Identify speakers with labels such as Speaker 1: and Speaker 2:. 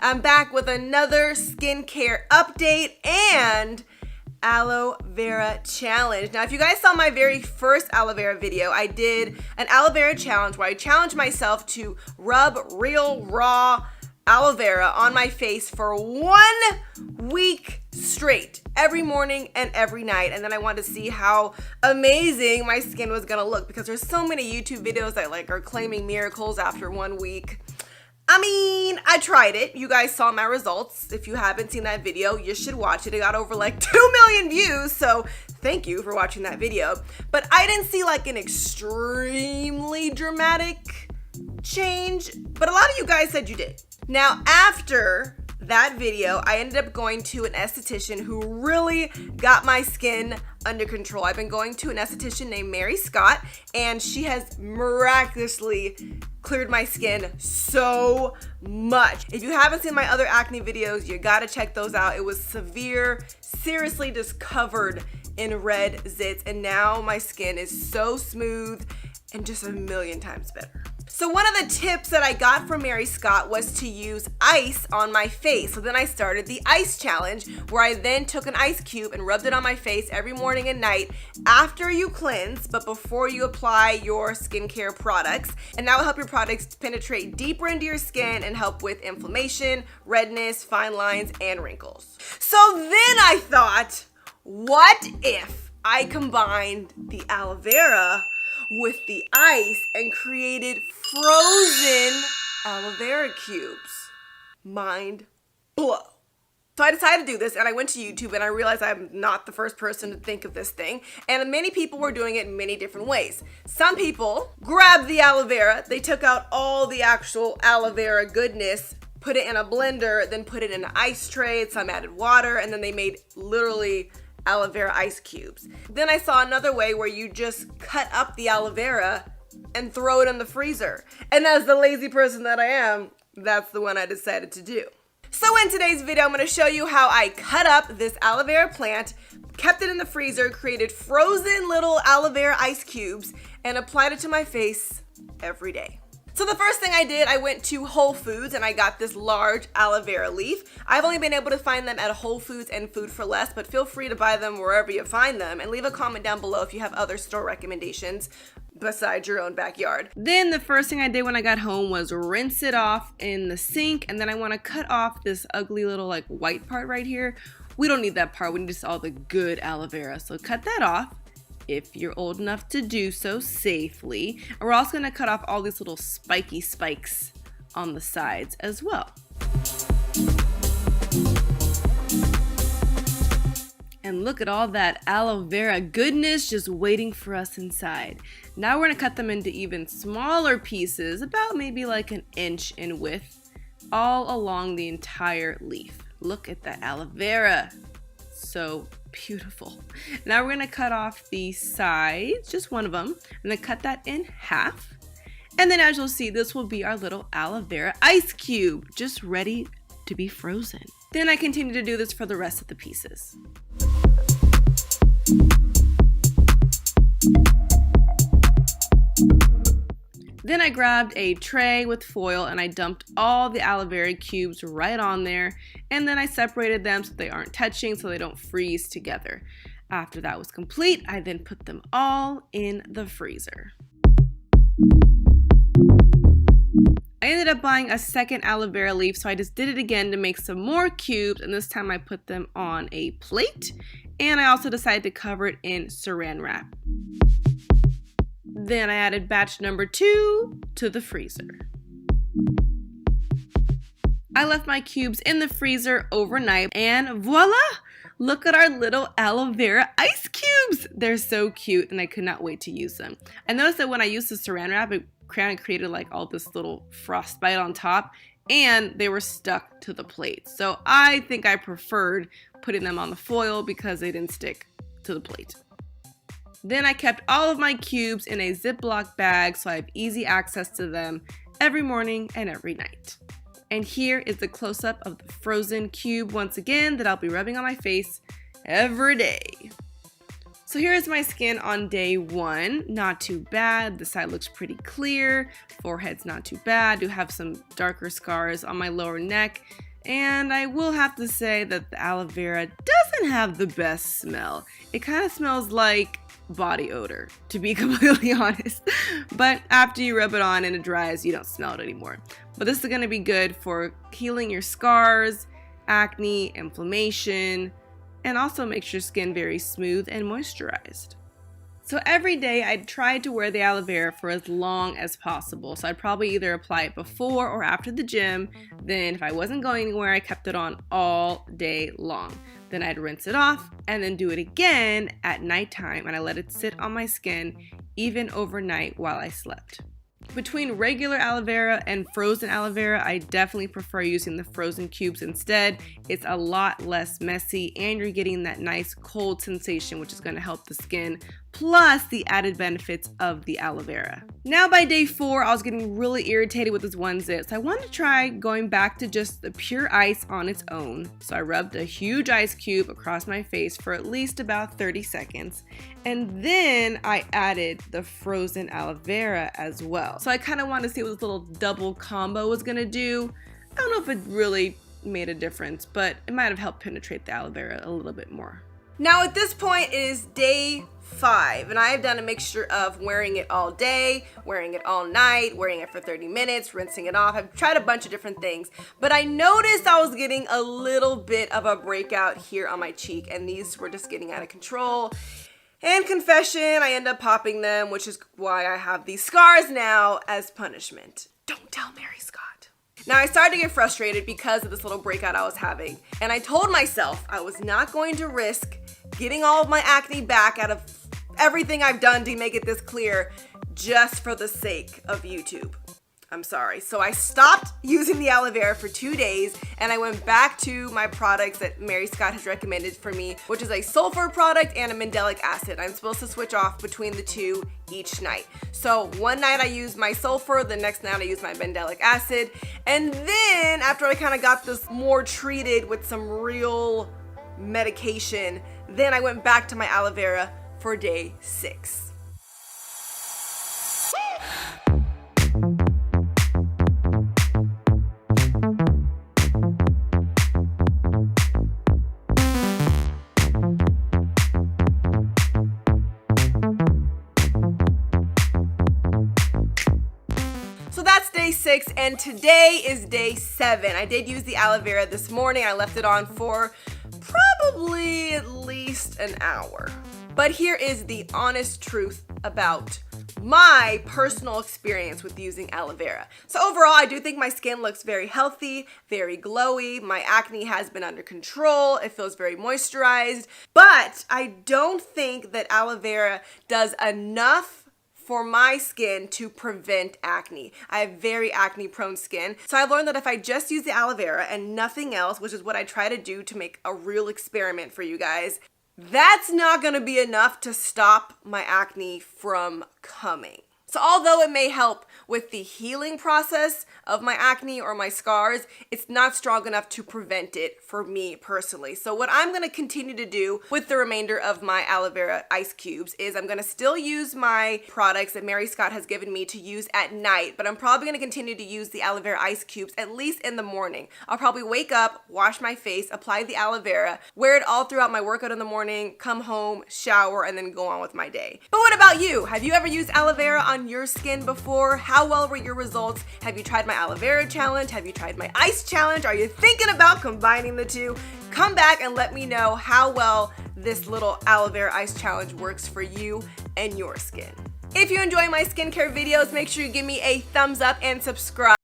Speaker 1: I'm back with another skincare update and aloe vera challenge. Now, if you guys saw my very first aloe vera video, I did an aloe vera challenge where I challenged myself to rub real raw aloe vera on my face for 1 week straight, every morning and every night. And then I wanted to see how amazing my skin was gonna look, because there's so many YouTube videos that are claiming miracles after 1 week. I mean, I tried it. You guys saw my results. If you haven't seen that video, you should watch it. It got over 2 million views, so thank you for watching that video. But I didn't see an extremely dramatic change, but a lot of you guys said you did. Now, after that video, I ended up going to an esthetician who really got my skin under control. I've been going to an esthetician named Mary Scott, and she has miraculously cleared my skin so much. If you haven't seen my other acne videos, you gotta check those out. It was severe, seriously just covered in red zits, and now my skin is so smooth and just a million times better. So one of the tips that I got from Mary Scott was to use ice on my face. So then I started the ice challenge, where I then took an ice cube and rubbed it on my face every morning and night after you cleanse, but before you apply your skincare products. And that will help your products penetrate deeper into your skin and help with inflammation, redness, fine lines, and wrinkles. So then I thought, what if I combined the aloe vera with the ice and created frozen aloe vera cubes? Mind blow. So I decided to do this, and I went to YouTube, and I realized I'm not the first person to think of this thing, and many people were doing it in many different ways. Some people grabbed the aloe vera, they took out all the actual aloe vera goodness, put it in a blender, then put it in an ice tray, some added water, and then they made literally aloe vera ice cubes. Then I saw another way where you just cut up the aloe vera and throw it in the freezer. And as the lazy person that I am, that's the one I decided to do. So in today's video, I'm gonna show you how I cut up this aloe vera plant, kept it in the freezer, created frozen little aloe vera ice cubes, and applied it to my face every day. So the first thing I did, I went to Whole Foods and I got this large aloe vera leaf. I've only been able to find them at Whole Foods and Food for Less, but feel free to buy them wherever you find them, and leave a comment down below if you have other store recommendations besides your own backyard. Then the first thing I did when I got home was rinse it off in the sink, and then I want to cut off this ugly little white part right here. We don't need that part, we need just all the good aloe vera. So cut that off if you're old enough to do so safely. And we're also gonna cut off all these little spiky spikes on the sides as well. And look at all that aloe vera goodness just waiting for us inside. Now we're gonna cut them into even smaller pieces, about maybe an inch in width, all along the entire leaf. Look at that aloe vera. So beautiful. Now we're gonna cut off the sides, just one of them, and then cut that in half. And then as you'll see, this will be our little aloe vera ice cube, just ready to be frozen. Then I continue to do this for the rest of the pieces. Then I grabbed a tray with foil and I dumped all the aloe vera cubes right on there, and then I separated them so they aren't touching, so they don't freeze together. After that was complete, I then put them all in the freezer. I ended up buying a second aloe vera leaf, so I just did it again to make some more cubes, and this time I put them on a plate, and I also decided to cover it in saran wrap. Then I added batch number 2 to the freezer. I left my cubes in the freezer overnight, and voila! Look at our little aloe vera ice cubes! They're so cute, and I could not wait to use them. I noticed that when I used the saran wrap, it kind of created all this little frostbite on top, and they were stuck to the plate. So I think I preferred putting them on the foil because they didn't stick to the plate. Then I kept all of my cubes in a Ziploc bag so I have easy access to them every morning and every night. And here is the close-up of the frozen cube once again that I'll be rubbing on my face every day. So here is my skin on day 1. Not too bad. The side looks pretty clear. Forehead's not too bad. I do have some darker scars on my lower neck.
Speaker 2: And I will have to say that the aloe vera doesn't have the best smell. It kind of smells like body odor, to be completely honest. But after you rub it on and it dries, you don't smell it anymore. But this is going to be good for healing your scars, acne, inflammation, and also makes your skin very smooth and moisturized. So every day I'd try to wear the aloe vera for as long as possible. So I'd probably either apply it before or after the gym. Then if I wasn't going anywhere, I kept it on all day long. Then I'd rinse it off and then do it again at nighttime, and I let it sit on my skin even overnight while I slept. Between regular aloe vera and frozen aloe vera, I definitely prefer using the frozen cubes instead. It's a lot less messy and you're getting that nice cold sensation, which is going to help the skin, plus the added benefits of the aloe vera. Now by day 4, I was getting really irritated with this one zit, so I wanted to try going back to just the pure ice on its own. So I rubbed a huge ice cube across my face for at least about 30 seconds, and then I added the frozen aloe vera as well. So I kind of wanted to see what this little double combo was gonna do. I don't know if it really made a difference, but it might have helped penetrate the aloe vera a little bit more.
Speaker 1: Now at this point it is day 5, and I have done a mixture of wearing it all day, wearing it all night, wearing it for 30 minutes, rinsing it off. I've tried a bunch of different things, but I noticed I was getting a little bit of a breakout here on my cheek, and these were just getting out of control. And confession, I end up popping them, which is why I have these scars now as punishment. Don't tell Mary Scott. Now I started to get frustrated because of this little breakout I was having, and I told myself I was not going to risk getting all of my acne back out of everything I've done to make it this clear just for the sake of YouTube. I'm sorry. So I stopped using the aloe vera for 2 days, and I went back to my products that Mary Scott has recommended for me, which is a sulfur product and a mandelic acid. I'm supposed to switch off between the two each night. So one night I use my sulfur, the next night I use my mandelic acid, and then after I kind of got this more treated with some real medication, then I went back to my aloe vera for day 6. So that's day 6, and today is day 7. I did use the aloe vera this morning. I left it on for probably at least an hour. But here is the honest truth about my personal experience with using aloe vera. So overall, I do think my skin looks very healthy, very glowy. My acne has been under control. It feels very moisturized. But I don't think that aloe vera does enough for my skin to prevent acne. I have very acne prone skin. So I've learned that if I just use the aloe vera and nothing else, which is what I try to do to make a real experiment for you guys, that's not gonna be enough to stop my acne from coming. So although it may help with the healing process of my acne or my scars, it's not strong enough to prevent it for me personally. So what I'm gonna continue to do with the remainder of my aloe vera ice cubes is I'm gonna still use my products that Mary Scott has given me to use at night, but I'm probably gonna continue to use the aloe vera ice cubes at least in the morning. I'll probably wake up, wash my face, apply the aloe vera, wear it all throughout my workout in the morning, come home, shower, and then go on with my day. But what about you? Have you ever used aloe vera on your skin before? How well were your results? Have you tried my aloe vera challenge? Have you tried my ice challenge? Are you thinking about combining the two? Come back and let me know how well this little aloe vera ice challenge works for you and your skin. If you enjoy my skincare videos, make sure you give me a thumbs up and subscribe.